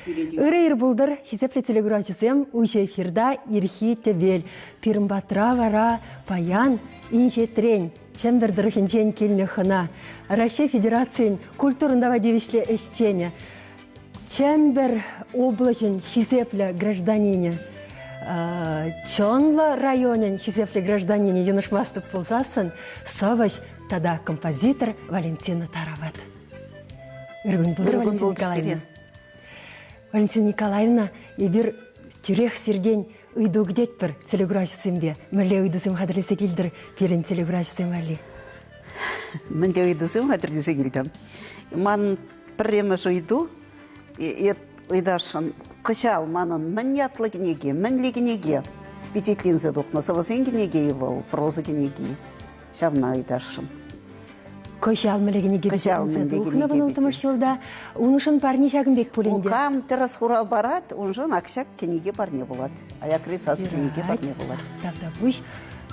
Ирейр булдыр, хизепле телеграфчысем, уйше эфирда ирхи тебел, пирмбатра вара, паян, инже трень, чембердір хинчен келіне хына. Россия Федерациян культурындава девишле эшчене. Чембер облачен хизепле гражданине. Чонла районен хизепле гражданине юношмастып пулзасын, соваш тада композитор Валентина Тарават. Иргун булдыр, Валентина Николаевна. Валентина Николаевна, ебір тюрех серден үйду гдет бір телеграфчысымбе. Мүлі үйдусым қадірлесе келдір перін телеграфчысым әлі. Мүлі үйдусым қадірлесе келдім. Ман пірреміш үйду, үйдашын қышал манын мін ятлы кенеге, мінлі кенеге. Бететлінзі дұқны, сывысын кенеге евол, прозы кенеге. Шавна үйдашын. Кошал мелегенеге бетенсе духна бұнылтымыш жылда, ұнышын парни шагынбек пөленде. Ұқам терас құра барат, ұншын ақшак кенеге барне болады. Аяқры саз кенеге барне болады. Тавда бұш.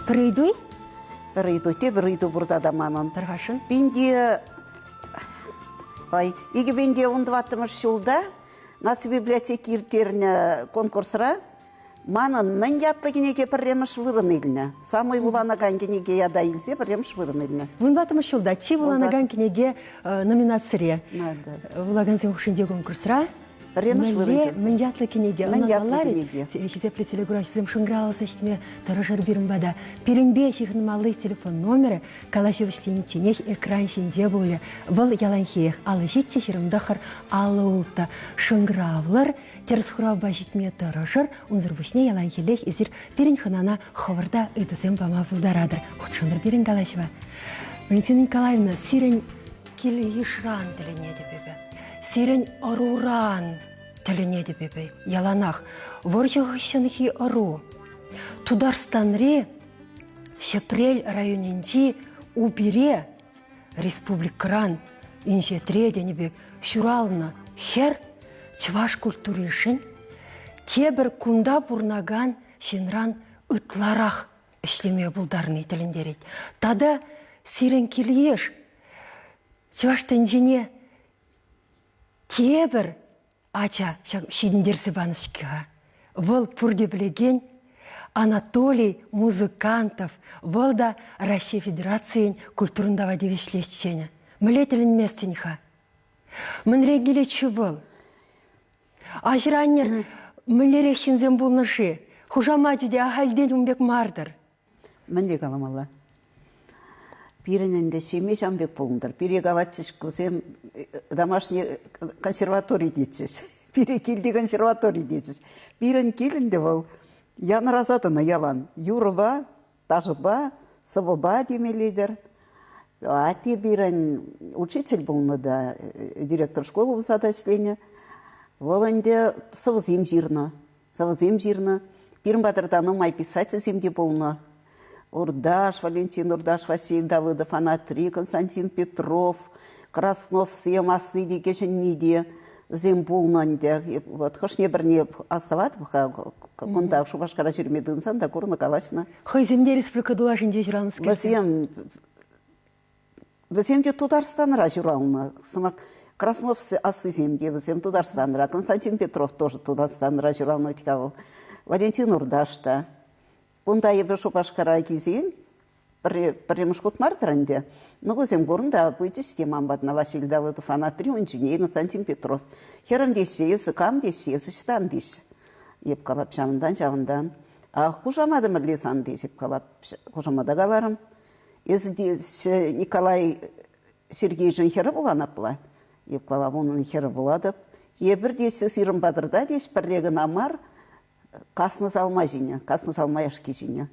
Бір үйдуй? Бір үйдуй, те бір үйду бұрда да манын. Тарғашын? Бенде, еге бенде 16 жылда наци библиотеки иртеріне конкурсыра, манын мен ятлы кенеге пірреміш вырын еліне. Самый уланаган кенеге яда илсе пірреміш вырын еліне. 16 жылда чи уланаган кенеге номинацире. Улаган сен хушинде конкурсыра. Пірреміш вырын елсе. Мен ятлы кенеге. Мен ятлы кенеге. Хизепле телеграфчысым шыңғыралысы іштіме тұрышыр бірімбада. Перінбе шихын малы телефон номері калашевыштенченех экран шінде болы. Бұл яланхех алы жетче шерімдақыр алы ұлта шыңғыравлар. Терс хурабба житме тұрышыр, ұнзыр бүшне яланхелех езір перін хынана ховарда үйдусем бама бұлдарадыр. Құтшындыр берін калашева. Валентина Николаевна, сирен келі ешран тіліне депебе. Сирен аруран тіліне депебе. Яланақ. Ворчағышынхи ару. Тударстанре Шепрель районенчи убере республикран инже треденебек шурална хер чваш культуришин тебір кунда бурнаган шенран ытларах ішлеме бұлдарны тіліндерет. Тада сирен келиеш чваштан жене тебір ача шидіндерсі банышкіға. Вол пурде білеген Анатолий музыкантов, вол да Россия Федерациян культурындава девешлешчене. Міле тілін местенха. Мін регелечі бол. Ажранер мүлерекшінзен болнышы. Хужамаджиде ахалден умбек мардыр. Мінле каламалла. Бірінінде семе жамбек болыңдар. Бире галатчыш көзем домашний консерваторий детсіз. Бире келді консерваторий детсіз. Бірін келінде бол. Яны разадына ялан. Юрыба, тажыба, сывыба демелейдер. Ати бірін учитель болны да, директор школы бұсада іслені. Воланде сывызем жирна. Бірін батырдан умай писатель земде болны. Урдаш, Валентин Урдаш, Василий Давыдов, Анатри, Константин Петров, Краснов, Сем, Асны дегешін неде. Зем болнанде. Вот, хошне бірне астават, конда шубашкара жүрмедігін санда көріні калашына. Хой земде республика дулашынде жүраныз келсен? Віземде Тударстаныра жүралына. Краснов асты земде, візем Тударстаныра. Константин Петров тоже Тударстаныра жүралына өткавыл. Валентин Урдашта. Бұнда ебі шубашкара кезейін, Премуш Кутмартырынде, но өзем горында бұйты системам бадна Василий Давыдов, Анатри, Унчуне, Константин Петров. Херам десесі, кам десесі, штан десі. Еп қалап жағындан. А хужамады мүрлесан десіп қалап хужамада қаларым. Езі Николай Сергейжін хері боланап бұла. Еп қалап оның хері болады. Ебір десі сирым бадырда десі бірлеген амар қасны салмай ашки жіне.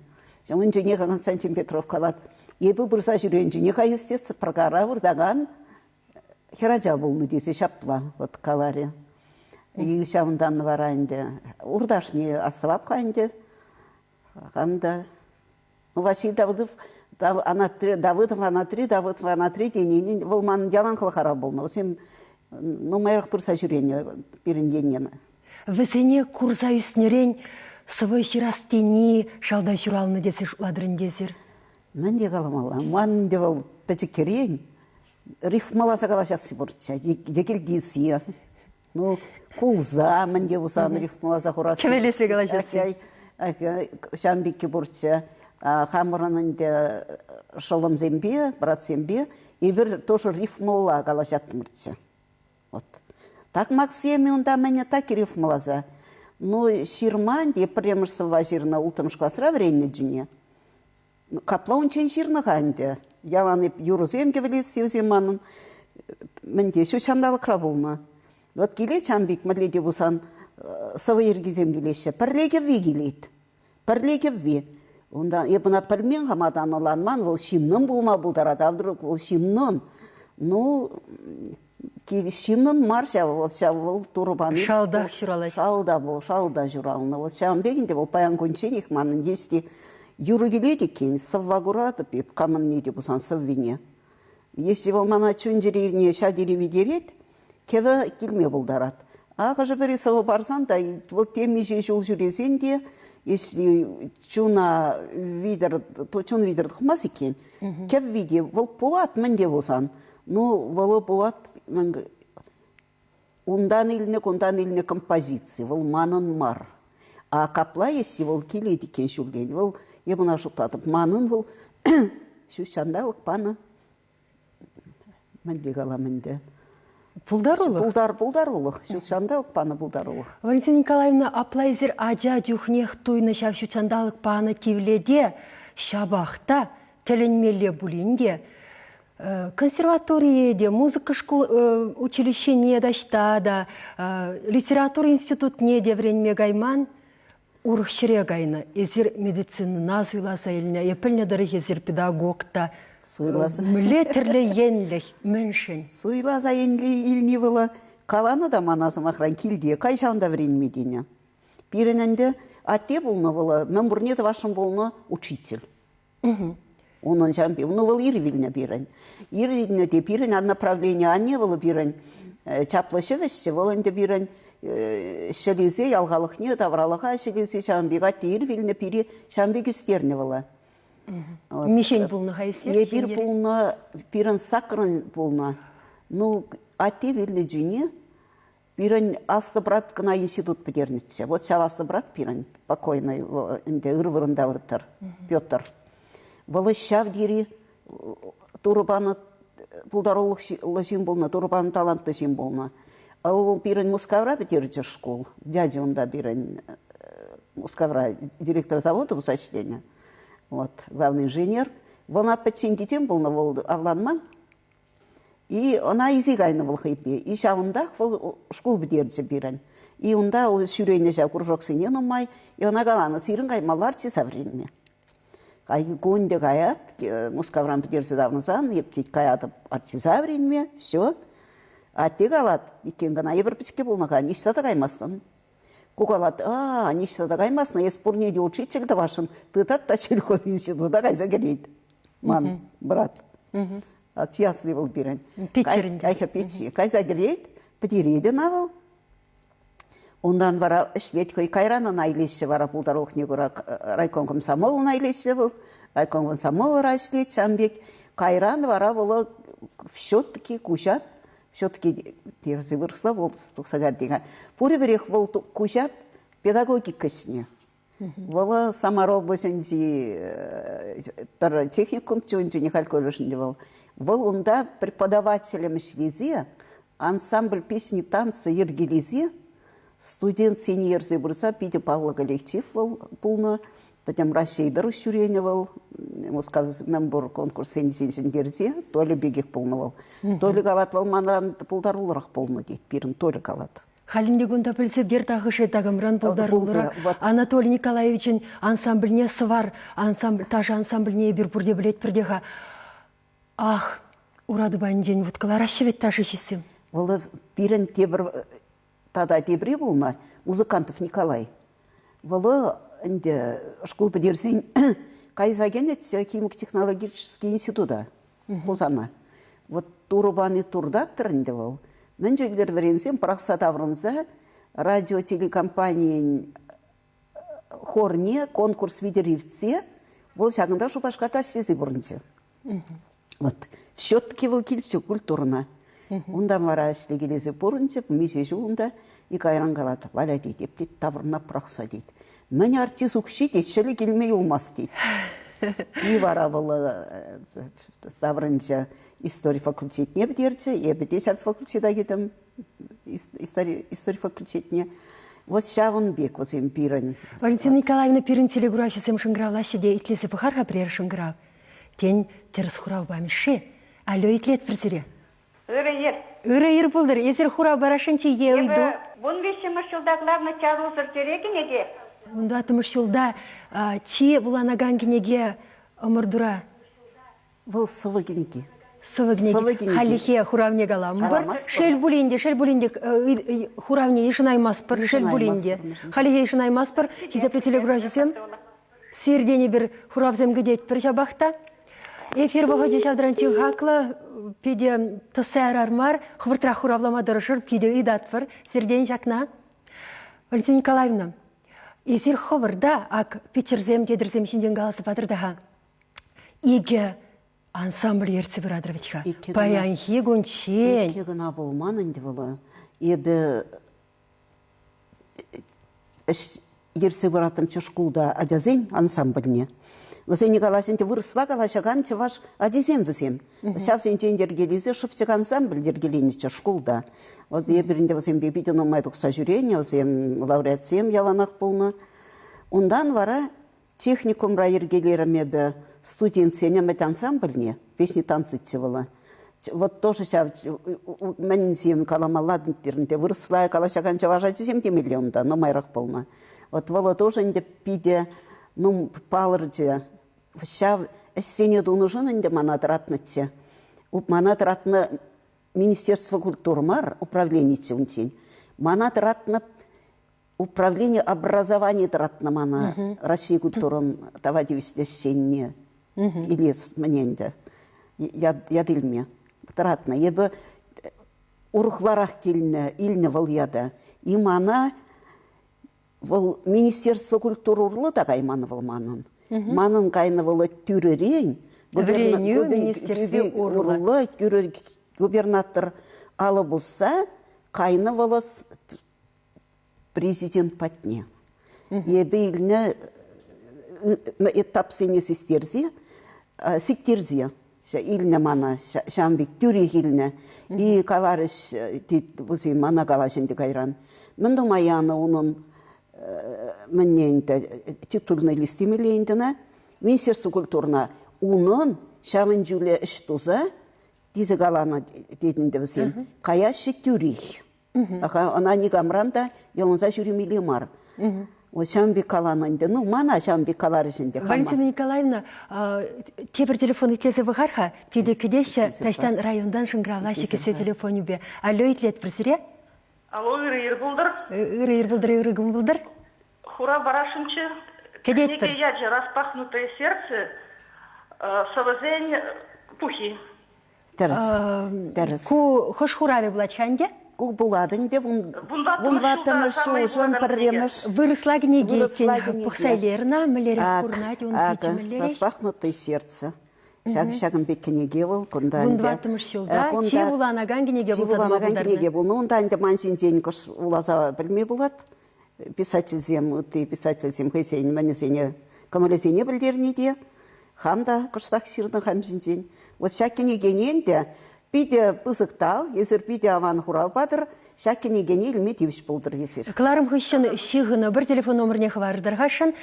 Жамын жіне Константин Петров қалады. Ебі бұрса жүрен жіне қайыстесі прағара ұрдаған хераджа болны десе шаппыла. Вот қаларе. Егі шавындан варайынды. Урдаш не аставап қайынды. Қамда. Василий Давыдов, Давыдов, Анатри денейін волманын ялан қылқара болны. Осем номайрақ бұрса жүрен бірін денені. Візіне курса үснерен свой ширастени шалда жүралыны десі шуладырын десір? Мен де қаламала. Ман де бол пәчі керен. Рифмаласа қалашасы бұртша. Декел дейсі. Ну, кулза, менде усан рифмалаза хурасы. Кемелесе калашасы. Шамбикке бурча, хамыранынде шылым зембе, брат зембе, и бір тоже рифмала калашатмырча. Вот. Так Максиме онда мене так и рифмалаза. Ну, ширманде, премышсы вазирна ултымыш классра времени джине. Капла он чен ширна ганде. Яланы юруземге влез севземанын. Менде шу шандалы крабулна. Вот келе чамбик мырледе бусан савайыргизем келеші. Пірлеге ви келейді. Пірлеге ви. Онда ебіна пірмен хамадан аланман, ол шимнын болма бұлдарады. Авдырық ол шимнын. Ну, шимнын марша, ол турбаны. Шалда жүралайды. Шалда жүралына. Ол шамбегінде ол паян кончен екманын есте юры келеді екен, саввагурады беп, камын неде бұсан саввине. Если ол мана чун деревне шадереви дерет, кеве келме бұлдарады. Ағажы бірі савы барсан да, ол темеже жол жүресен де, если чуна видер, то чун видер тұқмас екен, кев виде, ол болат менде болсан. Ну, ол болат, ондан иліне композиция, ол манын мар. А капла, если ол келеді екен шүлден, ол ебіна жұқтатып, манын ол шүшандалық паны. Менде қала менде. Пулдарулық? Пулдарулық. Шүшандалық паны пулдарулық. Валентина Николаевна, аплайзер ажа дюхнех туйны шав шүчандалық паны тивледе, шабақта, тілінмелі бұлінде, консерваториеде, музыка училище не дашта да, литература институт не девренме гайман, урықшыре гайны, езір медицины назуйласа еліне, епіліне дары езір педагогта, мүле түрлі енлік, мүншін. Суйласа енлі было, қаланы да маназым ақран келде, қай шағында вренме дейіне. Бірінінде атте болны было, мен бұрнеті вашым болны учитель. Onun жамбе, ну был ирвильна бирен. Ирвильна де бирен, направление анне было бирен. Чаплышы вешсе, волынды бирен шелезе, ялғалық не, давралыға шелезе жамбе, гатте ирвильна бире жамбе күстерне было. Мишень болны хайсер? Ебір болны, бирен сакрын болны. Ну, атте вильны джине, бирен асты брат кына институт бідернітсе. Вот шавасты брат бирен, покойный, ырвырында выртыр, Петр. Валы шав дери турбаны пулдарулық лжин болна, турбаны талантты жин болна. Ал бирен Мускавра бетерді школ. Дядя онда бирен Мускавра, директор завода в сочтения. Вот, главный инженер. Вона пәтшен детем болна волды авланман. И она изигайны был хайпе. И шавында школ бетерді бирен. И онда шүрейне жав кружок сенен умай. И она галаны сирын гаймаларчы современне. Кайы гонде гаят, Мускавран петерсе давнызан, ептейт каят артиза време, все. А те галат, икен гана ебір пичке болнаға, ништада гаймастын. Кугалат, ништада гаймастын, еспорнеде учитель да вашын, тытат та шельхоз институда гайза келейді. Ман, брат. Ясли был бирен. Печерінде. Кайха печи. Кайза келейді, петерейді навыл. Ondan vara Шведкой кайранын айлеші вара пулдарылық не көра райкон комсомолын айлеші был. Райкон комсомол рашлет, шамбек. Кайран вара было все-таки кушат. Все-таки терзі вырысла болды тұқсагар деген. Пуры берех бол кушат педагогикасыне. Было Самара обласынде бір техникум чуынчу нехаль колышынде был. Был онда преподавателем шлезе, ансамбль песни танца ергелезе, студент сеньерзе бұрса, пиде паллы коллектив болны, потом Россияда шүрені бол, мен бұр конкурс сеньерзе, толі бегек болны бол. Толі қалат бол, манран пұлдар олырақ болны дейді, бірін толі қалат. Халінде күнді білсе бертағышы тағымран пұлдар олырақ. Анатолий Николаевичін ансамбліне сывар, тажы ансамбліне бір бұрде білет бірдеға. Ах, урады байын ден бұткалар ашывет тажы жесім. Ол бірін тебір Тада дебре болна, музыкантов Николай. Вала школ подерсен, кайзаген это химико-технологический института. Хозана. Вот турбаны турдактор индевал. Менеджер варенсем прахсатаврынза радиотелекомпания хорне конкурс видеоривце. Вол шагында шупашката слезы бурнте. Вот. Все-таки выл кильче культурно. Ondan vara işte gelese borunca mesajı onda ikayran kaladı. Valla deydi, hep tavrına bıraksa deydi. Men artist okşi deydi, şöyle gelmeyi olmaz deydi. İyi vara valla davranınca история факультетіне бідерді, ебіде шап факультета кетім, история факультетіне. Вот шавын бек, өзім пирін. Валентина Николаевна пирін телеграфи сем шыңгравлашы де итлесі бұхарға бірер шыңграв. Тен теріс хурав бамеші. Алло, итлет бірсіре. Үрі ер бұлдыр, есір хурав барашынчы е ұйду. 15 жылда главный чарузыр терекінеге. 16 жылда чи бұланаган кенеге омырдыра. Бұл сывы кенеге. Сывыгнеге халихе хуравне галамбар. Шел булинде хуравне ешинаймаспар, шел булинде. Халихе ешинаймаспар, хизепле телеграфисем. Сирдене бір хуравзем гидет бір жабақта. Эфир бағаде шавдыранчы хақлы, пиде тысайр армар, хвыртра хуравлама дырышыр, пиде идатфыр, сирдене жақна. Валентина Николаевна, эсир ховырда, ак печерзем, кедірзем шинден галасы батырдаға. Иге ансамбль ерці бірадырвичха. Паянхи гончен. Ике гына болманын девылы. Ебі ерці біратымчы шкулда адязен ансамбльне. Візен галашынте вырысла галашаган чываш адезем візем. Шавсен тендер келезе шыпчык ансамбль дергеленечі шкулда. Вот ебірінде візем бебиден омайдық сожурение, візем лауреатсем яланақ болны. Ондан вара техникумра ергелерім ебі студент сенемет ансамбльне, песни танцы тевала. Вот тоже сейчас мензем каламаладынтерінде вырысла калашаган чыважа земде миллионда, но майрақ болна. Вот вала тоже инде пиде, ну палырде, ща эссене дунужын инде манадратнытсе. Манадратны Министерство культуры мар, управление тюнтень. Манадратны управление образования тратна мана России культурын тавадивись лесенне. Илес мненде. Ядылме. Тратна. Ебі урухларах келіне, иліне выл яда. Имана выл Министерство культуры урлы да кайманы выл манын. Манын кайны вылы түререн. Вреню Министерстве урлы. Губернатор алы болса, кайны вылы президент патне. Ебі иліне этап сенес истерзе, сектерзе. Иліне мана, шамбек түрі иліне. И каларыш, вұзы мана калашынды кайран. Мынды маяны оның мінненді титульный листемелейіндіні, Министерство культурна оның шамын жүлі іш тұзы, дезі каланы дедінде вұзы, каяшы түрі. Она не гамранда, ялынза жүремелі мар. Шамбек каланынды, ну, мана шамбек каларышынды. Валентина Николаевна, тебір телефон итлесе вғарха, кеде кедеші таштан райондан шыңгравлашы кесе телефоны бе. Алло, итлет бірсіре? Алло, Ир Булдыр. Ир Булдыр, Иргім Булдыр. Хура барашынчы. Кедет бір. Книги яджи «Распахнутое сердце», «Савазень пухи». Дәріс. Ку хош хураве бұлатханде? Ку буладың деп, вұнватымыш ұжын пірреміш. Вырысла книги тен пұқсайлерна, мүлерек курнать, он пичі мүлерек. «Распахнутое сердце». Шағын бек кенеге бұл, күнда. Вұнватымыш жылда, чи уланаган кенеге бұл садыма бұлдарны. Онда әнді маншын ден күш улаза білме болады. Писательзем, ұтты писательзем қайсейін, мәнесене көмілесене білдеріне де. Хамда күштақ сирдің хамшын ден. Вот шақ кенегенен де, биде пызықтау, езір биде аван хурау бадыр, шақ кенегене ilmet евіш болдыр езір. Кларым хүшін шиғыны бір телефон номерне хвардыр ғашын,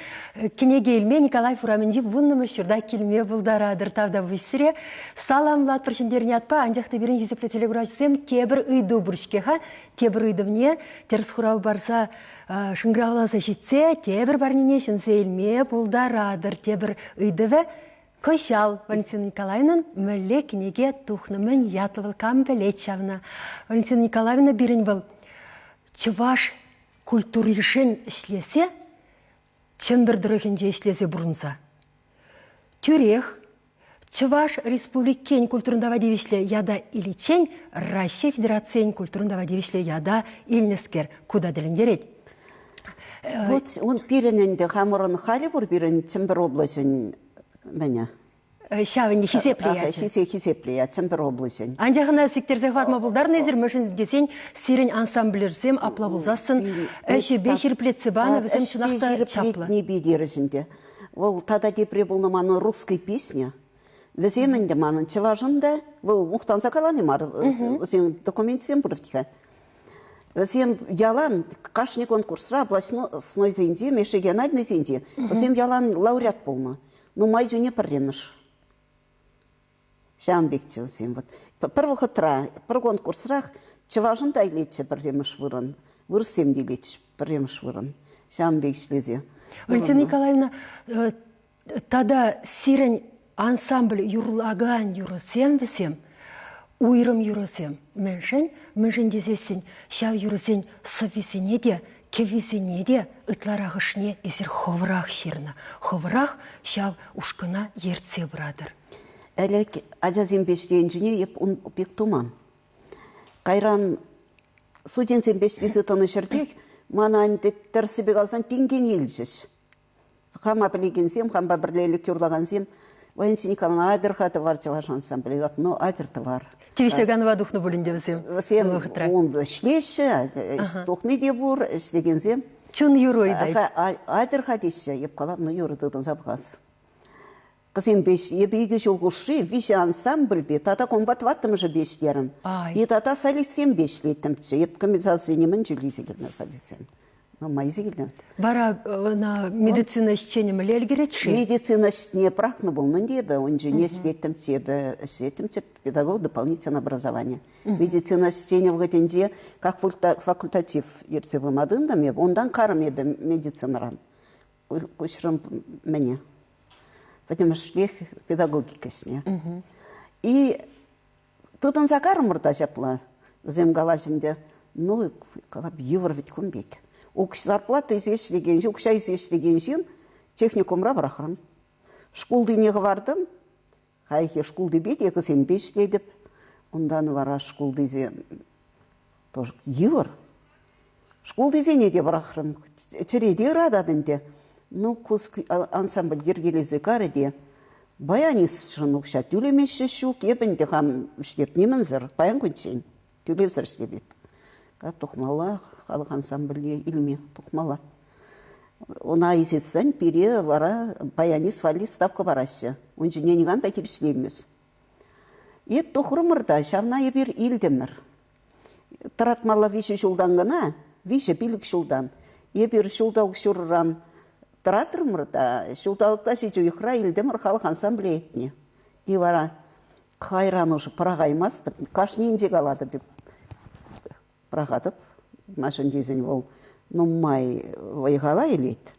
кенеге илме Николай Фураменди вұннымы шырда келме бұлдарадыр тавда вүшсіре. Салам лад біршіндеріне атпа, анжақты берін езіплі телеграфисем тебір үйду бұрышкеға, тебір үйдімне, теріс хурау барса шыңғырауласа жетсе, тебір барнене шынсе илме бұлдарадыр, тебір үйдіві. Көшал Валентина Николаевна мүлі кенеге тухнымын ятлывыл камбелет шавна. Валентина Николаевна бірін бұл чываш культуришен ішлесе, чым бір дұрықынже ішлесе бұрынса. Түрек чываш республикен культурындава девишле яда иличен, Россия Федерациян культурындава девишле яда илнескер. Куда діліндерет? Вот он пирененде хамырын халі бұр бірін чым бір обласын мәне? шавынде хисеплеячы. Хисеплея, чемпер облысен. Анжағына сектерзе барма бұлдар незір мүшін десен сирен ансамблерсем апла бұлзасын, әші бешірплетсі баны бізім чынақта чаплы. Не бедерізінде. Ол тада депре бұл наманы русской песня. Веземенде манын чыважында, бұл мұқтан закаланы мар, документсем бұрыфтіға. Везем ялан, кашни конкурсра, областной зенде, межрегиональный зенде. Везем ялан лауреат болны. Ну, майджу не парремыш. Шамбекте везем. Первый хотра, первый конкурсрах, чыважында илетче парремыш вырын. Вырсем билетче парремыш вырын. Шамбекте лезе. Валентина Николаевна, тада сирен ансамбль юрлаган юросем весем, уйрым юросем. Міншін дезесін, шау юросен совесене де, кевесене де, ытларағышне есір ховырақ шерна. Ховырақ шау ушкына ертсе бұрадыр. Әлек ажазен бештейін жүне еп ұпек туман. Қайран студентсен бештесі тоны шырдек, мана әндеттер себе қалсан теңген елжіш. Хама білегенсем, хама бірлелік юрлағансем, Валентина Николаевна адырхаты бар чаваш ансамбль, но адырты бар. Тивишеганова духну болинде весем. Весем он шлеші, тухны де бұр, ішлегенсем. Чун юройдай. Адырхаты іші, еп қалап, но юрыдыдың запғас. Кызым беш, ебейгі жолғышы, виші ансамбль бе, тата комбат ваттым жы бешлерім. И тата салисем бешлеттімчі, еп комментациянемін жүлейсе келді салисем. Майзе келді. Бара на медицина ішчені мүлі әлгеретші? Медицина ішчене прахны болның дебі, он же не шлеттімче педагог дополнительное образование. Медицина ішчене в гэтенде, как факультатив ерцевым адындам, ондан карым ебі медицинаран. Кушырым мәне. Потому что шлех педагогика ішне. И тыдын закарым ұрда жапла, зем галажінде, ну, қалап евр ведь күнбек. Укш зарплата изешлеген жин, укша изешлеген жин, техникумра барахрын. Школды неғы бардым, хайхе школды бет, екі сен бешледіп, ондан бара школды зе, тоже евр. Школды зе неде барахрын, череде рададынде. Ну, кус ансамбль дергелезе кареде, баянис шын укша, тюлемеші шук, ебінде хам шлеп немінзір, баян күнчен, тюлевзір шлебет. Кап тұқмала, халық ансамблье илме тұқмала. Она изесен пире вара баянис вали ставка барашы. Он же не неган такир шлемес. И тұқырымырда шавна ебір илдемір. Таратмала виші жылдан гына, виші билік жылдан. Ебір жылдаук шұрыран таратырмырда, жылдалықта жеже ұйқыра илдемір халық ансамбле етіне. И вара қайран ұшы парағаймастып, қашнен жек алады беп. Прағатып, машын дезін ол, нұммай вайғала елейді.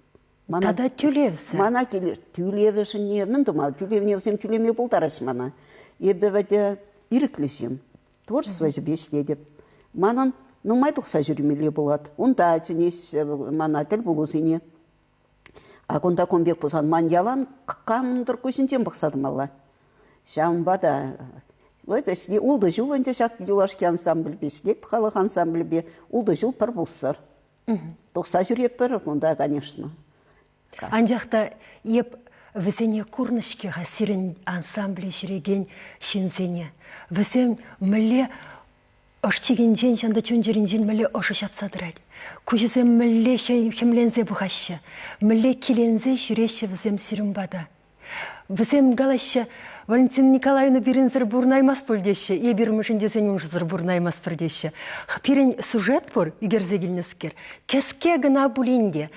Тада тюлевсі? Мана тюлевішін не, мін думал, тюлевневсем тюлевне бұлдараш мана. Ебі вәде иріклесем, творчество жібешледіп. Манан нұммай тұқса жүрмелі болады. Онда әтінес мана тіл бұлызыне. Ағында көмбек бұзан ман ялан қамындыр көзінден бұқсадым алла. Шамбада... Вот если улды жул энде шак юлашки ансамбль бешлеп, халық ансамбль бе, улды жул пар бұлсыр. Тоқса жүреп бір, онда, конечно. Анжақта еп візене курнышкеға сирен ансамбле жүреген шензене. Візем мүлі оштеген жен, жанда чөн жерін жен мүлі ошы шапсадырайды. Көжізем мүлі хемлензе бұғашы, мүлі келензе жүреші візем сирен бада. Візем галашы Валентина Николаевна бірін зір бұрнаймас бөлдеші, ебір мүшінде сенің зір бұрнаймас бірдеші. Пирен сюжет бұр, егерзе келінескер, кәске гына бұлінде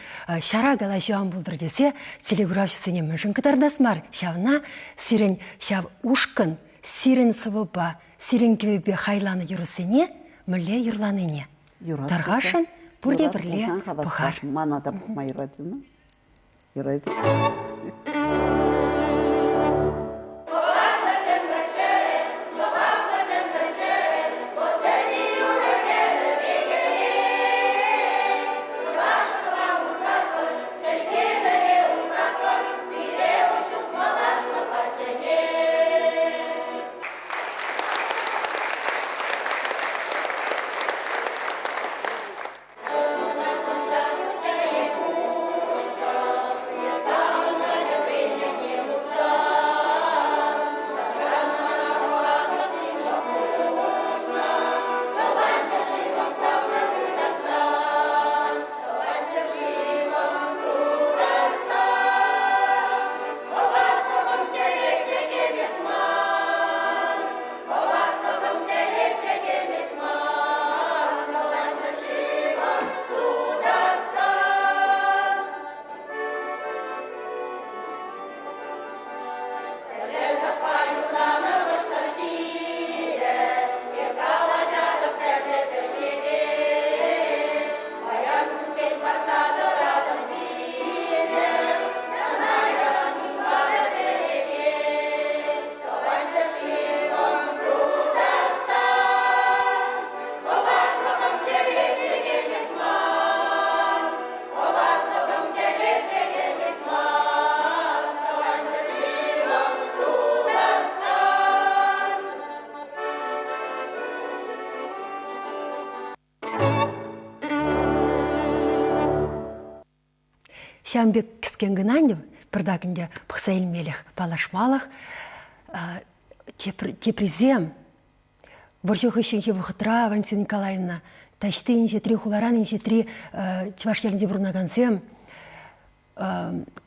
шара гала жауан бұлдыр десе, телеграфшы сене мүшін кітардас мар. Шавна сирен шав ұшқын, сирен сывыба, сирен кебебе хайланы юрысене, мүлі юрланыне. Тарғашын бұрде бірле бұхар. Манада бұқмай юрадыны. Юрады. шамбек кіскен гынанев, бірдагінде пықса елмеліх палашмалық, тепризем, боржық үшінге вұқытра, Валентина Николаевна, ташты инже три хуларан, инже три чваш елінде бұрнағансем,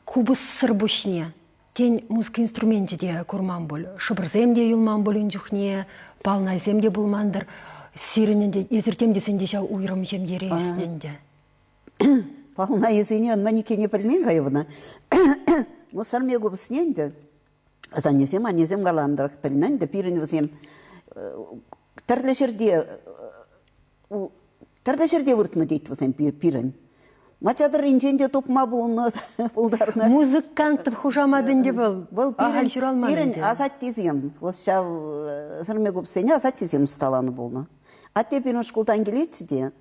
кубус сырбушне, тень музыка инструменте де курман бол, шыбырзем де юлман бол үнжухне, палнайзем де булмандыр, сиренінде, езіртемде сенде жау уйрым жем ересіненде. Палнайзене, манеке не пальмен ғайывына. Но сармегу бісненде, занесем, анезем галандырық пілненде, пирен візем, тәрлі жерде вұртыны дейді візем пирен. Мачадыр инженде топма болуны болдарына. Музыкант хужамадынде был. Пирен азат тезем. Шав сармегу бісене азат тезем сталаны болуны. Атте пирен шкулдан келетші де,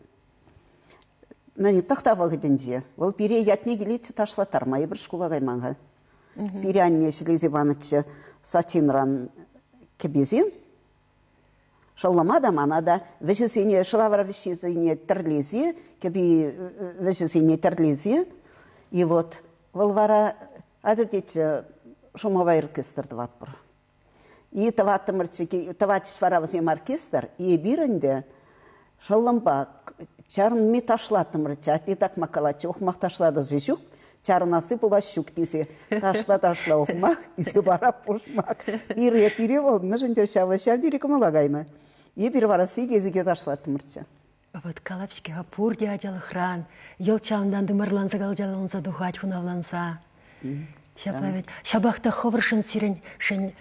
мәне тақтава гідінде. Ол пире ятне келетші ташлатар ма, ебір шкула ғайманға. Пире анне Шелезеванычы сатинран кебезен. Шалламада манада вешесене шылавара вешесене тірлезе, кеби вешесене тірлезе. И вот волвара адетечі шумова оркестрді ваппыр. И таватыш варавызем оркестр, и бирінде шалламба чарын ми ташлатымырчы, ати так макалачы, оқмақ ташлады жешук, чарынасы бұла шук десе, ташла оқмақ, изе барап пұшмақ. Пире ол, мүжіндер шавы дирек малағайны. И перварасы кезеге ташлатымырчы. Вот калапшке гапур де адялы хран, ел чауындан дымырланса галжаланса духать хунавланса. Шабақта ховыршын сирен шын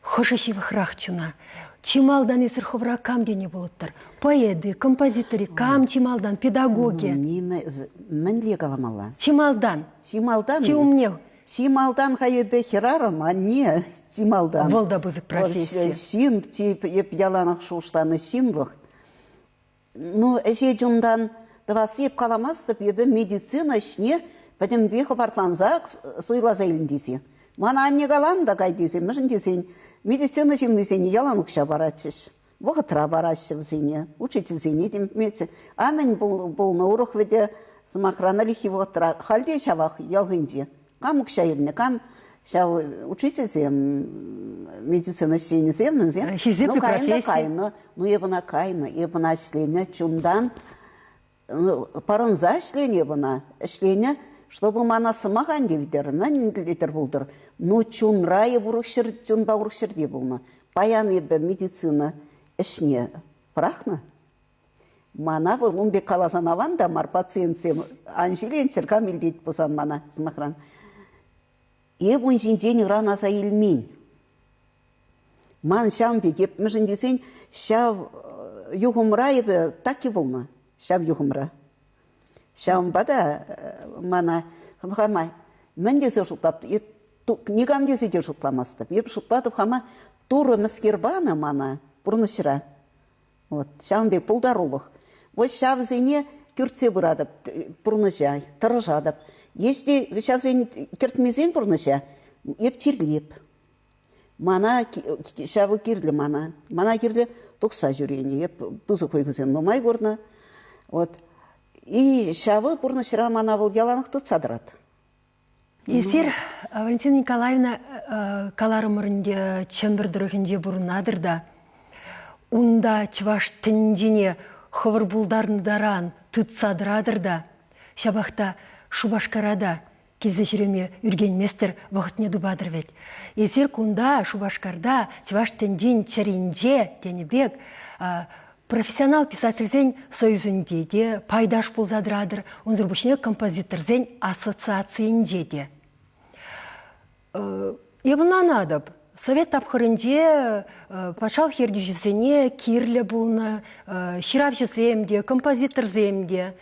хошашивы храхчуна. Чималдан есір ховра кам дене болыттыр. Поэды, композиторы, кам чималдан, педагоги. Мен ле каламала. Чималдан. Чималдан. Чиумнев. Чималдан хайыбе херарам, а не чималдан. Волда бузык профессия. Син, еп яланық шуштаны синлық. Ну, әже жундан давасы еп каламастып, ебі медицина ішне, бәдім бе хабартланзақ суйлаза еліндесе. Мана анне галанда қайдесе, мүжін десен, медицина жемдесен яланықша барачыш. Бұғытыра барашы взене, учитель зене демetse. Амен болны ұрық веде змақрана лихи вғытыра. Халде шавақ ялзенде. Кам ұқша еліне, кам учитель зем, медицина шейні земнің зем. Хизеплі профессия. Ну, ебіна кайны, ебіна шлене, чундан, парынза шлене ебіна, шлене, чтобы мана сымаған девдер, мән литер болдыр. Ну, чунра ебұрықшыр, чунба ұрықшыр де болны. Баян ебі медицина ішне прахна. Мана вылымбе калазанаван да мар пациентсем анжеленчер камел дейт бұсан мана змақран. Еб ұнжин жені ранаса елмен. Ман шамбе кеп мүжін десен, шав юғымра ебі таки болны. Шав юғымра. Шамба да мана қамай. Мен десе шұқтап, негам десе де шұқтламастып. Еп шұқтатып қама туры мүскербана мана бұрнышыра. Вот, шамбе пұлдарулық. Вот шавзене күртсе бұрадып, бұрныша, тұрыжадып. Если шавзен кертмезен бұрныша, еп чирлеп. Мана шавы кирлі мана. Мана кирлі тұқса жүрені, еп бұзы қойгізен номай көрні. Вот. И шавы бұрнышыра мана бұл яланықты цадырады. Есер, Валентина Николаевна каларымырынде чембірдірігінде бұрынадыр да, унда чваш тіндене хывыр бұлдарын даран тұтсадырадыр да, шабақта Шубашкарада келзе жүреме үргенместір вақытне дубадыр вет. Есер кунда Шубашкарда чваш тінден чаринже тенебек профессионал писательзен союзінде де пайдаш болзадырадыр, онзырбушне композиторзен ассоциациінде де. Ебіна надып. Совет тапқырынде пачал херді жүзіне кирлі болны, ширап жүземде, композитор земде,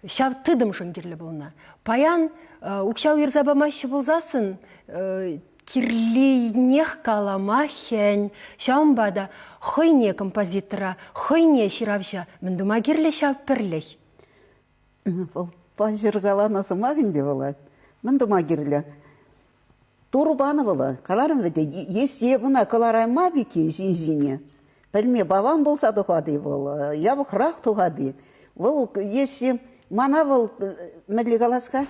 шап тыдым шонгерлі болны. Паян ұқшау ерзабамашы болзасын, кирлінех каламахен, шаумбада хойне композитора, хойне ширапша, міндума кирлі шап пірліх. Пажырғалана сымағынде болады, міндума кирлі. Турбаны было, каларым веде, если бuna каларай мабики жинжине, пельме бавам болса тухады был, я бы храх тухады. Вол, если мана был мәдлегаласка.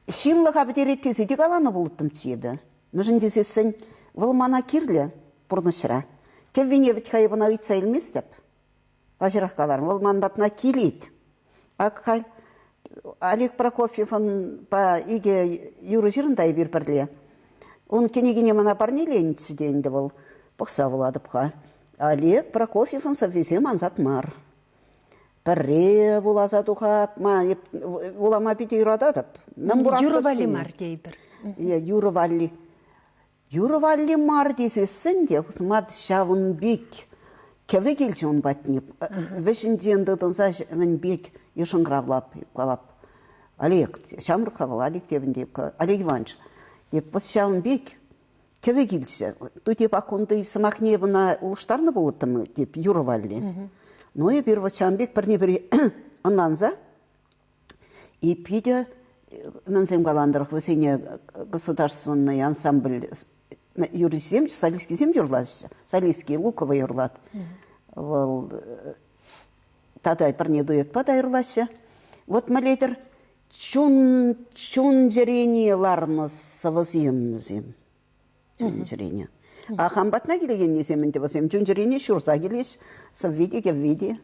Шинлыға бітереттесі де қаланы болыттым тиеді. Мүжін десесін, бұл мана кирлі бұрнышыра. Теввене бітхайы бұна ұйтса елмес деп. Ажырақ қаларым, бұл ман батына келейді. Аққай, Олег Прокофьев, он по иге юры жирындай бір бірле. Он кенегене мана парнеленіці дейінді бұл. Бұқса болады бұға. Олег Прокофьев, он совдесем анзат мар. Пірре бұлазат ұға, олама бейте юрададып. Юры вали мар дейбір. Юры вали. Юры вали мар десесін де, мад шавын бек. Кеве келчі он батнеп. Вешінден дұдынса мен бек ешін гравлап, қалап. Олег, шамыр қавыл, Олег дебін деп, Олег Иванович. Деп, бұт шавын бек. Кеве келчі. Тут деп ақынды сымақ небіна ұлыштарны болыттымы, деп, юры вали. Ну и бір вачамбек бірне-бірі аннанза. И пиде мензем галандырық высене государственный ансамбль юрисем, солистский зем юрлазыша. Солистский Лукова юрлат. Тадай бірне дует подай юрлаша. Вот малейдер чун жеренияларымыз саваземізем. Чун жерения. А хамбатна келеген несеменде болсам, жүнжірене шурса келеш, совведе, кевведе.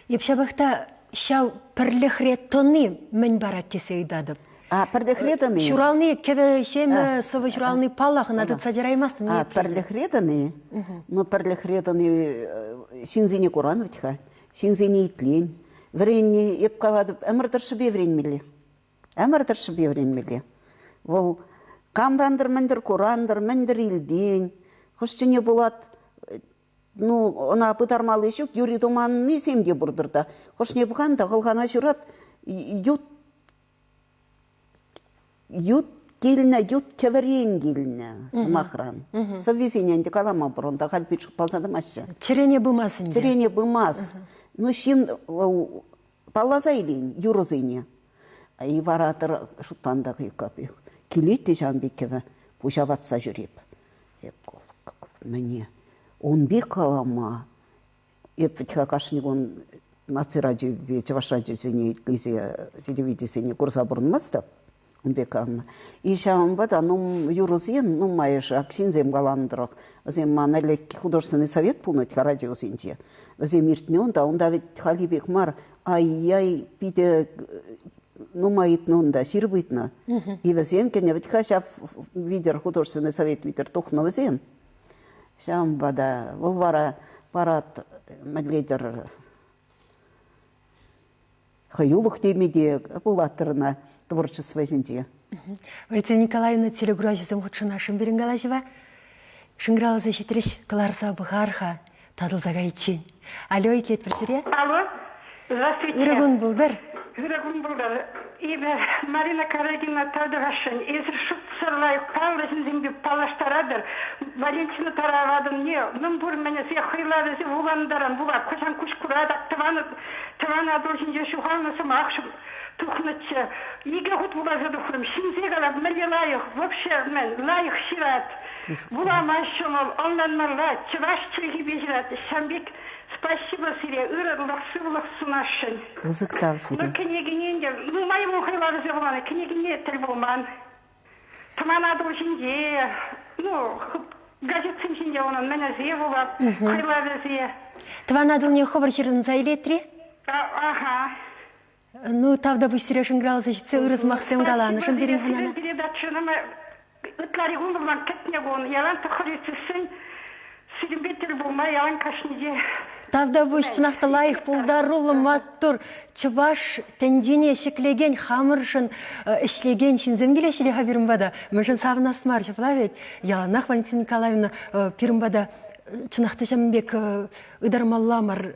Епшабақта шау пірліхрет тоны мен барат тесе үйдадып. Пірліхретіні? Шуралны кеве шемі сывы шуралны паллағын адыт сажараймасын. Пірліхретіні? Но пірліхретіні шинзене құран өтіға, шинзене итлен. Вренне еп қаладып, әмірдірші бевренмелі. Әмірдірші бевренмелі. Ол камрандыр міндір құрандыр, міндір илден. Құшчыне болат, она бұтармалы шүк, юри думанны семде бұрдырда. Құшне бұғанда ғылғана жүрат, ют ют кеверен келіне, сымақран. Соввесененде қалама бұрында, қалпет шықпалсады машы. Чирене бұмасын. Чирене бұмас. Ну, шин паллаза илен, юрызыне. И варатыр шуттанда қиқап. Келетті жанбекеві бұжаватса жүреп. Міне, он бек қалама. Епітіға қашынек он наци радио, чаваш радиосыне, телевидесіне көрса бұрынмастап. Он бек қалама. И шамбада, юрызен, майыш, аксинзем қаландырық. Зем маналек художественный совет пулнатқа радиосынде. Зем ертіне онда ведь халибек мар, ай-яй, пиде маитнунда, сирбытна. И возем, кене, ведь хашав видер художественный совет, видер тухна возем. Шам бада, волвара парад мадлейдер хаюлух темеде, пулаттырына творчество зенде. Валентина Николаевна телегуражизм худшы нашим беренгалажева. Шынграла защитреш каларса бұғарха, тадылзаға ичен. Алло, итлет бірсіре? Алло, здравствуйте. Ирагун бұлдар. Ирагун бұлдар. Ибе Марина Карагина Тадырашын. Езір шут сырлай қалысын зембе палаштарадыр. Валентина Таравадын не? Ным бұр мәне зе хыйлары зе уландаран бұла. Көшан күш күрадак тываны адылшын жешу қалнысым ақшым. Тухнычы. Иге худ була задухрым. Шинзе қалап мәне лайық. Вообще мен лайық шират. Була машымыл. Онлан марлат. Чываш чылги бежират. Шамбек. Спасибо, Сирия. Лаксывлық сунашын. Қызықтау, Сирия. Кенегінен де, майым оқайлары зевланы, кенегіне тіл болман. Тыман адылшынде, газетсін жінде оның мәне зе болап, қайлары зе. Тыван адылне хобыр жерін зайлетри? Ага. Тавда бұл Сирия шынграла защитсе ұрыз мақсым қаланы. Шымдерін ханана. Передатшынымы, ұтлары ғұндырман кәтіне ғуын, ялан тұқырetsісін, сирімбеттіл болмай, ялан қашынде. Тавда бұл чынақта лайық бұлдарулы маттур чываш тәндене шеклеген хамыршын ішлеген шинзем келешілі қабірім бада. Мүшін савын асмар, жапыла вет. Яланақ Валентина Николаевна пирім бада чынақта жамбек ыдармалламар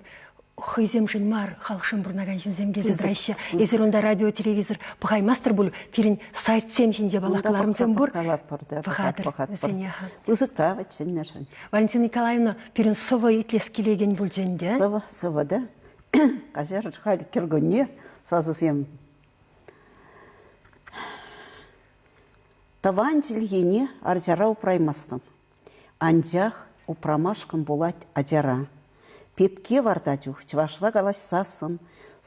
хызем жынмар халқшын бұрнаган шинзем кезі драйшы. Езір онда радио, телевизор бұғай мастер бұл пирін сайт сем шинже балақтыларым сем бұр. Бұғадыр. Бұзықтау әтшін. Валентина Николаевна пирін сова итлес келеген бұл жөнде? Сова, да. Қажар жықайды кіргінне сазы сем. Таван тілгене аржара ұпраймастым. Анжақ ұпрамашқын болат ажара. Пепке вардачух, чвашла галашсасын,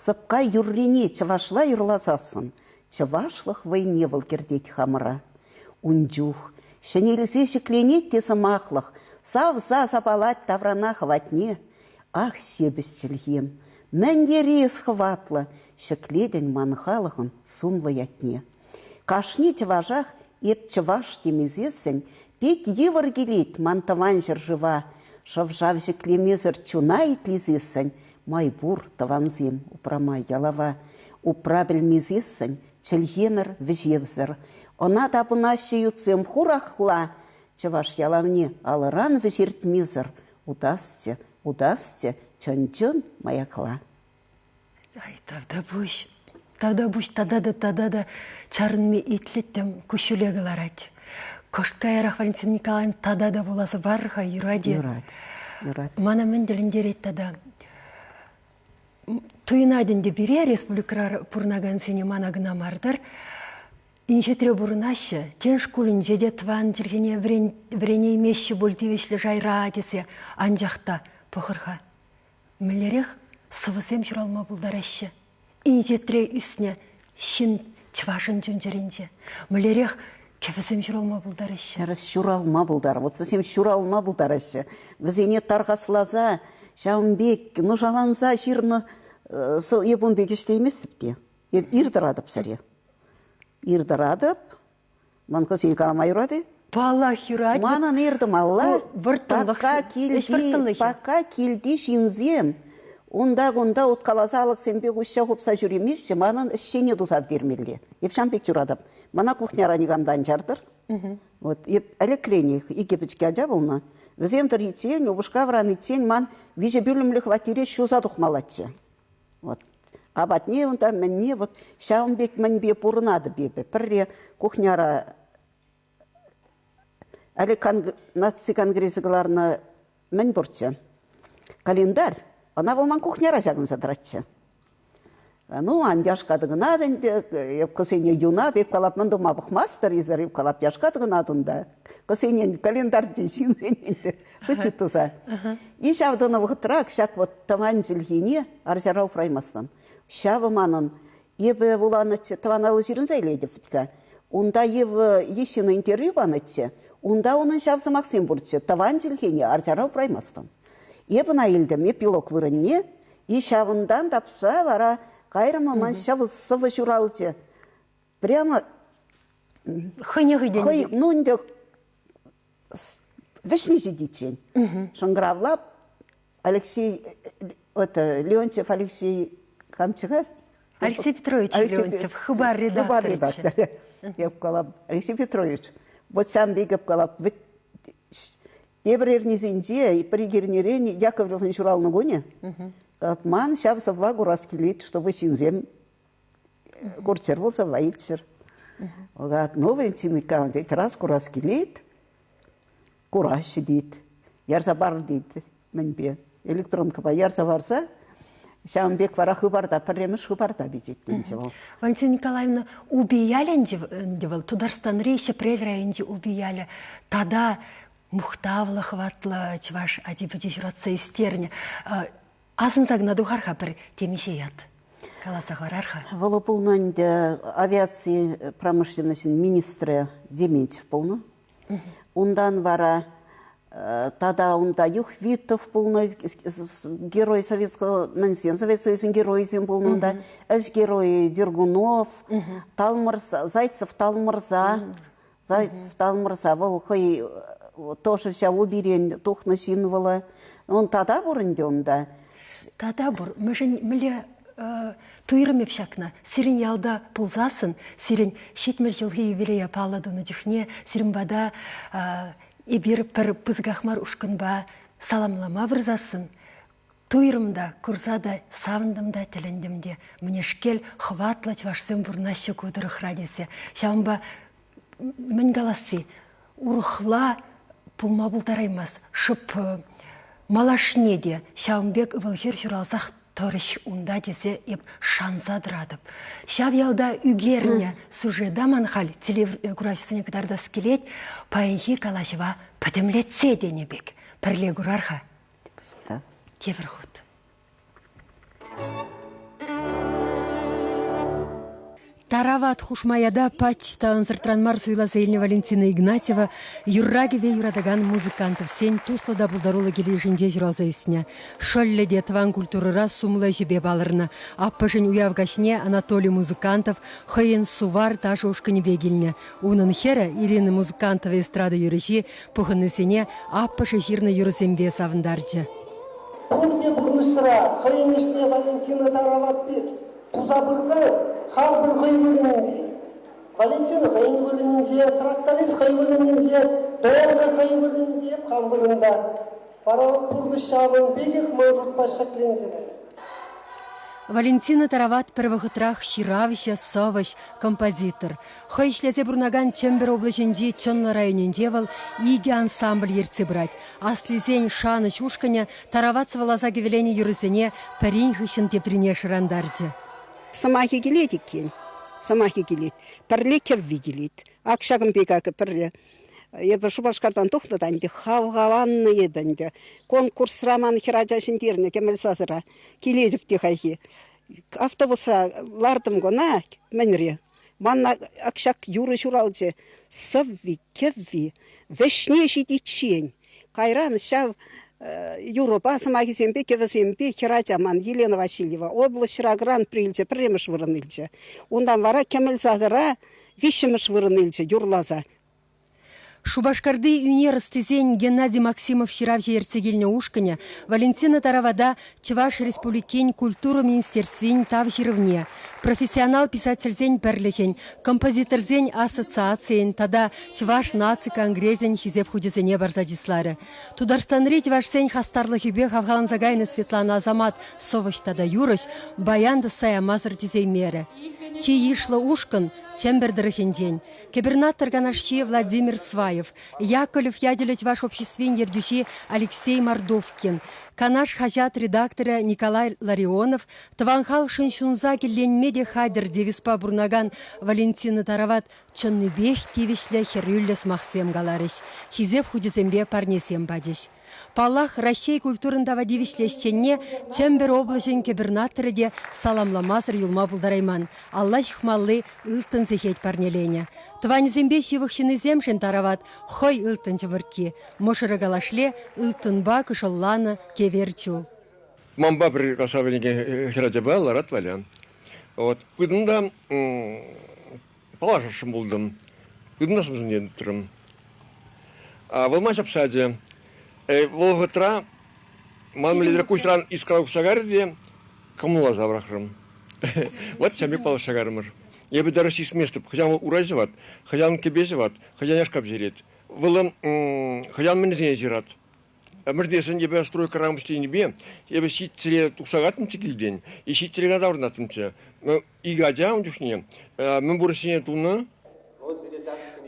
Сыпка юррине чывашла юрлазасын. Чывашлых войне вылкердет хамыра. Унджух, шенелісе шекленет те сымақлық. Савза запалать таврана хватне. Ах, себістілгем. Мәндерес хватлы. Шекледен манхалығын сумлы ятне. Кашни чыважах еп чываш темезесін. Пет евір келет мантыван жыржыва. Шавжав жеклемезір чуна итлезесін. Майбур таванзем упрамай ялава. Упра білмезесін. Чілгемір вжевзір. Она да бұнашы юцем хурахла. Чываш ялавне алыран вжертмезір. Удасте, чон-чон маякла. Ай, тавда буш, тада чарынме итлеттем күшілегілар ать. Кошка ярах Валентин Николаевна тада боласы барха юради. Юрад. Мана менділіндерет тада. Туйнаденде бере республикалар пурнаган сене манагына мардар. Инжетре бурнашы, тен шкулин жеде тван жергене врене имеші бөлтевешлі жайра десе анжақта пұқырға. Мілерек сывызем жүралма бұлдарашы. Инжетре үсіне шын чвашын жүнжерінже. Мілерек кевізем жүралма бұлдарашы. Шарас жүралма бұлдар. Вот совсем жүралма бұлдарашы. Візене тарғасылаза, шаумбек, жаланза жирны ебунбек іштеймес тіпте. Ирдірадып сәре. Ирдірадып, манқы сен қаламай ұрады. Пала хюради. Манын ирдім алла. Пака келді шинзен. Онда отқалазалық сенбек үшші құпса жүремеші, манын ішшене дұзап дермелі. Епшамбек юрадып. Мана кухняра негамдан жардыр. Әлі кіренек, екепічке ажа болна. Віземдір етсен, обышқа вран етсен, ман веже бөлімлі хватире шуза дұқмалатшы. Абатне онда мәнне шаумбек мәнбе бұрынады бебе. Пірре кухняра әлі наци конгрессігаларына мән бұртшы. Календар, она болман кухняра жағын задыратшы. Яшқадығынадын, кысене юна, бек қалап мұндыма бұқмастыр, езір, қалап яшқадығынадында. Кысене календар дейсін, шүтчі тұза. Еш авдыны вғытырақ, шақ таван жылгене аржарау праймастан. Шавы манын, ебі ұланытшы, таваналы жерін зайлейді фүтка. Онда ебі ешіні интервью банытшы, онда оның шавсы максим бұртшы, таван жылгене аржарау праймастан. Ебі найылдым, епилок вырынне, ешавындан тапса вара қайрыма ман шавы сывы жүралды. Прямо... Хыне гыден. Нунде вишни жидичен. Шангравлап Алексей, Леонтьев Алексей Камчыгар. Алексей Петрович Леонтьев, хыбар редактор. Алексей Петрович. Вот сам бегап калап. Дебрернизинде и пригернерени Яковлев журал на гоне. Ман шавсов вагу раскилит, чтобы синзем курчервался ваильчер. Новый цинникан, раску раскилит, кураж сидит, ярзабар дит, mənбе. Электронка ба ярзабарса, шамбек вара хыбарда, пірреміш хыбарда бедет. Валентина Николаевна, убияленде был, Тударстан рейші прель районде убияли. Тада мухтавла хватла, чваш адибеде жратса истерне. Азын загнаду харха бір темеше яд. Каласа харарха. Волополнанде авиации промышленности министры Дементьев полно. Ондан вара тада онда Юхвитов полно, герой советского менсен, Советский Союз герой зем полно, да, герой Дергунов, Талмырза, Зайцев Талмырза, Волхой тоже вся уберень тухна синвола. Он тада бурынден, да. Тада бур, міле туйрым епшакна, сирен ялда пулзасын, сирен шетмір жылғы юбилея паладыны жүхне, сирен бада ебір пір пызгахмар ушкынба саламлама вырзасын. Туйрымда, курзада, савындымда, тіліндімде, мнешкел хватлач вашсым бурнашы кудырых радесе. Шамба мен галасы, урухла пулма булдараймас, шып малашнеде, шаумбек вылхер журалзақ торыш унда десе еп шанзадырадып. Шав ялда үгерне сужеда манхал телевкурашысыне кадарда скелет, паенхи калашыва патемлетсе денебек. Пірле гурарха. Теверхут. Тарават хушмаяда пачта анзыртранмар суйласа Елена Валентина Игнатьева юррагеве юрадаган музыкантов сень туслада булдарула келешинде журалза үсіне. Шолледе тван культурыра сумла жебе балырна. Аппашын уявгашне Анатолий Музыкантов хойен сувар таш ушкани бегильне. Унын хера Ирина Музыкантова эстрада юрежи пухынысене аппашы жирна юрзембе савындаржы. Курде бурнышыра хойенешне Валентина Тарават бек. Кузабырды халбыр хойбырынынде. Валентина хойбырынынде, тракторист хойбырынынде, доярга хойбырынынде халбырында. Паравал бурнышалын бегех может пашаклензеге. Валентина Тарават первохытрах ширавища, совыш, композитор. Хой шлезе бурнаган чембер облаченде чонно районенде вал иге ансамбль ерце брать. Аслизень шаныч ушканя Тарават свалаза гевелени юрысене парень хыщен теприне шырандарджы. Самахи келет екен, самахи келет, пірле кевви келет. Акшағын бекақы пірле. Ебі шубашқардан тоқтаданды, хавғаванны едінді. Конкурс роман хиражашын деріне кемел сазыра. Келедіпті қайхи. Автобуса лардым ғына, мәнре. Манна акшақ юры журалжы. Сывви, кевви, вешне жидичен. Қайран шав Юропа самаги семпе кевесемпе хиражаман Елена Васильева область гран прилче премеш вырынылче. Ундан вара кемел сазыра вишемеш вырынылче юрлаза. Шубашкарды юнер стезень Геннадий Максимов ширавже ерцегельне ушканя, Валентина Таравада Чуваш республикень культура министерствень тав жировне, профессионал писательзень перлихень, композиторзень ассоциациень, тада Чуваш нацика ангрезень хизеп худезене барзадислары. Тударстанри Чувашсень хастарлыхибе хавгалан загайны Светлана Азамат совыш тада юрыш, баянды саямазыр тюзеймере. Чи ишло ушкан, чембердырыхендень. Кибернатор ганашчи Владимир Сваев, Яковлев яделить ваш обществен ердющи Алексей Мордовкин, Канаш хажат редактора Николай Ларионов, Таванхал Шиншунза келлен медиа хайдер девиспа бурнаган Валентина Тарават чонныбех тивишле херюллес махсем галарыш, хизеп худизембе парнесем бадыш. Паллах Россия культурындава дивишлешченне чембер облачен кибернаторы де саламламазыр юлма булдарайман. Алла жихмаллы ылтын зехет парнелене. Тванезембе шивықшыны земшен Тарават хой ылтын жыбырки. Мошыры галашле ылтынба кышылланы кеверчул. Мамба бір қасабенеге хираджаба ларат валян. Вот, күдімда палашашым болдым. Күдімда сымзын енді тұрым. Вылма шапсаде. Волготра, ман лидер кушран искал шагарде, кому забрахрам. Вот сами пал шагармыр. Я бы даже с места, хотя он уразиват, хотя он кебезиват, хотя не шкабзирет. Вылым, хотя он менее зират. Мэрдесен я бы строю карамбусти небе, я бы сит целе туксагатым цикильден, и сит целе гадаврнатымче. И гадя он дюшне, мы бурсине туна.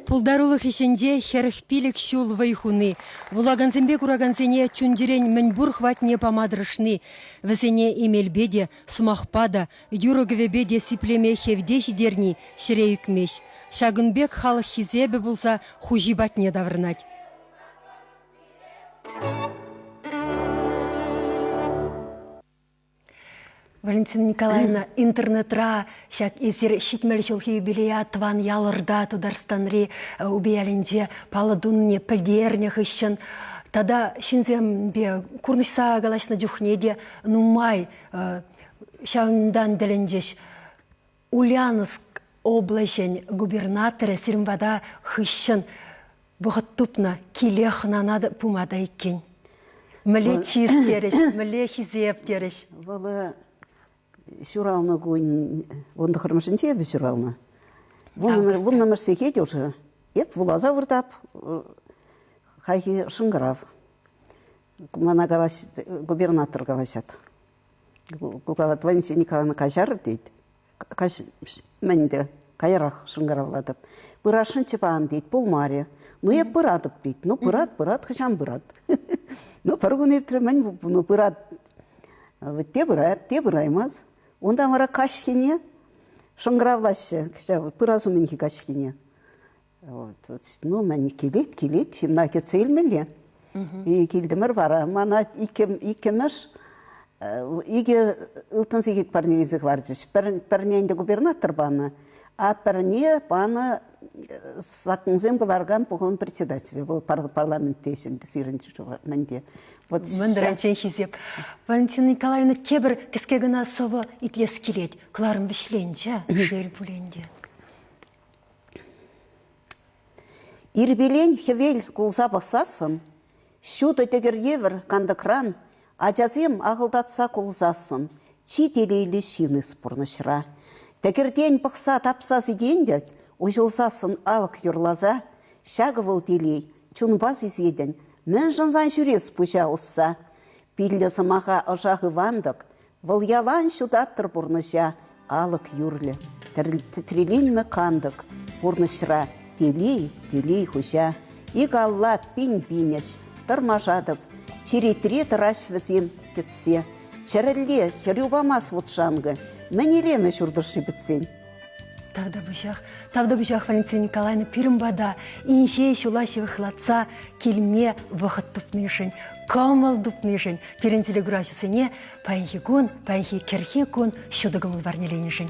Пулдарулых ишенде херхпилик щул вайхуны. Вулаганзембе кураганзене чундирень мэньбур хватне помадрышны. Весене имельбеде, сумахпада, юрогвебеде сиплеме хевдеш дерни, ширеюкмеш. Шагынбек халық хизебе булса хужибатне даврнать. Валентина Николаевна, интернетра, шак изер шитмелшілхи юбилея тван ялырда тударстанри убиялинже паладунне пілдерне хыщын. Тада шинзембе курнышса галашна джухнеде нумай шаундан деленжеш Ульяновск облачен губернаторы Сирмбада хыщын бұғыттупна килех нанады пумада иккен. Міле чистереш, міле хизеп тереш. Сюрална гуин, вон дохормашин тебе сюрална. Вон на марсехете уже. Еп вулаза выртап, хайхи шыңгырав. Мана губернатор галасят. Кукалат Валентина Николаевна кажар дейт. Менде кайрах шыңгыравладып. Бырашын чепан дейт, пулмаре. Ну еп бырадып дейт. Ну бырад, хачам бырад. Ну паргун ептірі мен, ну бырад. Те быраймаз. Онда мара кашкине, шыңгыравлашы, пыразу менхи кашкине. Ну, мен келет, шинна кетсейл меле. И келдімір бара, мана икемеш, иге ылтын сегет парнелізік вардыш. Парненде губернатор баны, А перне пана сакынзем кыларган погон председатель, был парламент тесен, сиренчи менде. Вот Мандыранчен хизеп. Валентина Николаевна тебір кіскегіна сова итлес келет. Кларым вишленча, жел буленде. Ирбелен хевел кулса басасын, шуты тегер евер кандыкран, ажазем ағылдатса кулзасын, чи телейлі шины спорнышыра. Тегерден пықса тапса зидендек, ұжылсасын алық юрлаза, шағывыл телей, чунбаз изеден, мен жынзан жүрес пұжа ұсса. Пиллі сымаға ұжағы вандық, выл ялан шудаттыр бұрныша, алық юрлі. Трилинмі кандық, бұрнышыра, телей хұжа. Иг алла пин-пинеш, тұрмажадып, черетре тұраш візем кетсе. Чәрілі, херюбамас вұтшанғы, мәнелемі жүрдірші бітсен. Тавда бұжақ Валентина Николаевна пирімбада, инже шулашевы хлатса, келме вұқыт тұпнышын, комал тұпнышын, перентелі күрашысыне, пайынхи күн, пайынхи керхе күн, шудығымыл варнеленішін.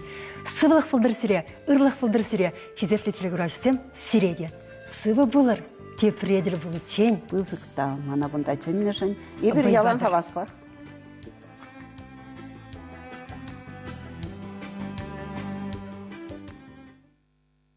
Сывылық пылдырсыре, ырлық пылдырсыре, хизефлі телі күрашысым сиреде. Сывы бұлыр, тепреділі бұлы чен. Бызықта, мана бұнда чыннышын, ебір ялан хавас бар.